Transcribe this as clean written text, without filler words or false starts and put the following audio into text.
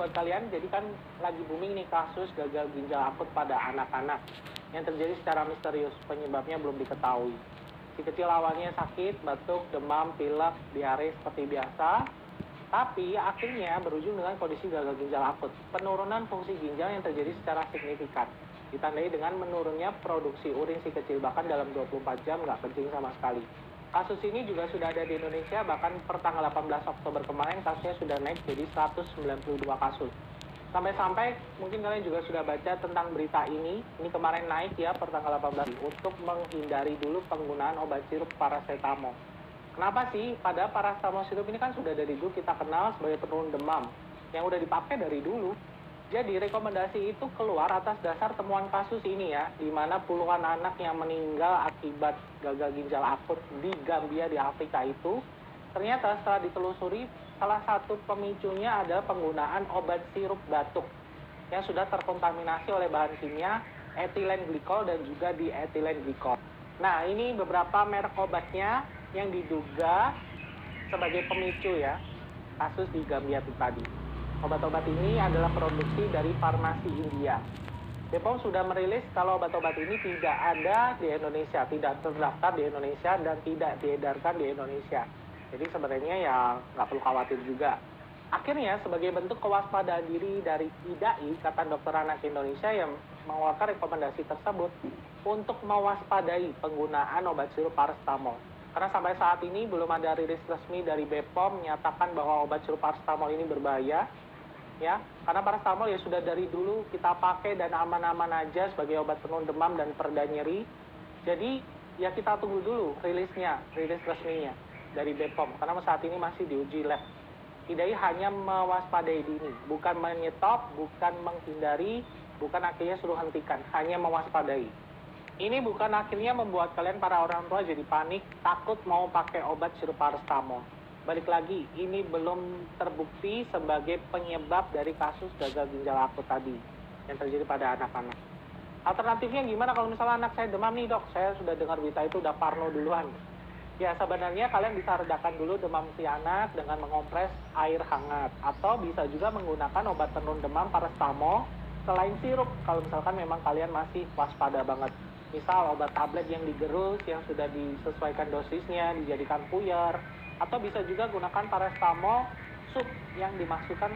buat kalian. Jadi kan lagi booming nih kasus gagal ginjal akut pada anak-anak yang terjadi secara misterius, penyebabnya belum diketahui. Si kecil awalnya sakit, batuk, demam, pilek, diare seperti biasa, tapi akhirnya berujung dengan kondisi gagal ginjal akut. Penurunan fungsi ginjal yang terjadi secara signifikan, ditandai dengan menurunnya produksi urin si kecil, bahkan dalam 24 jam nggak kencing sama sekali. Kasus ini juga sudah ada di Indonesia, bahkan per tanggal 18 Oktober kemarin kasusnya sudah naik jadi 192 kasus. Sampai-sampai mungkin kalian juga sudah baca tentang berita ini kemarin naik ya per tanggal 18 untuk menghindari dulu penggunaan obat sirup paracetamol. Kenapa sih? Padahal paracetamol sirup ini kan sudah dari dulu kita kenal sebagai penurun demam yang udah dipakai dari dulu. Jadi rekomendasi itu keluar atas dasar temuan kasus ini ya, di mana puluhan anak yang meninggal akibat gagal ginjal akut di Gambia di Afrika itu, ternyata setelah ditelusuri, salah satu pemicunya adalah penggunaan obat sirup batuk yang sudah terkontaminasi oleh bahan kimia etilen glikol dan juga dietilen glikol. Nah, ini beberapa merek obatnya yang diduga sebagai pemicu ya, kasus di Gambia itu tadi. Obat-obat ini adalah produksi dari farmasi India. BPOM sudah merilis kalau obat-obat ini tidak ada di Indonesia, tidak terdaftar di Indonesia, dan tidak diedarkan di Indonesia. Jadi sebenarnya ya nggak perlu khawatir juga. Akhirnya sebagai bentuk kewaspadaan diri dari IDAI, Ikatan Dokter Anak Indonesia, yang mengeluarkan rekomendasi tersebut untuk mewaspadai penggunaan obat sirup paracetamol. Karena sampai saat ini belum ada rilis resmi dari BPOM menyatakan bahwa obat sirup paracetamol ini berbahaya. Ya, karena paracetamol ya sudah dari dulu kita pakai dan aman-aman aja sebagai obat penurun demam dan pereda nyeri. Jadi ya kita tunggu dulu rilis resminya dari BPOM karena saat ini masih diuji lab. IDAI hanya mewaspadai dini, bukan menyetop, bukan menghindari, bukan akhirnya suruh hentikan, hanya mewaspadai. Ini bukan akhirnya membuat kalian para orang tua jadi panik, takut mau pakai obat sirup paracetamol. Balik lagi, ini belum terbukti sebagai penyebab dari kasus gagal ginjal akut tadi yang terjadi pada anak-anak. Alternatifnya gimana kalau misalnya anak saya demam nih dok, saya sudah dengar berita itu udah parno duluan. Ya sebenarnya kalian bisa redakan dulu demam si anak dengan mengompres air hangat. Atau bisa juga menggunakan obat penurun demam paracetamol selain sirup kalau misalkan memang kalian masih waspada banget. Misal obat tablet yang digerus, yang sudah disesuaikan dosisnya, dijadikan puyer. Atau bisa juga gunakan paracetamol sup yang dimasukkan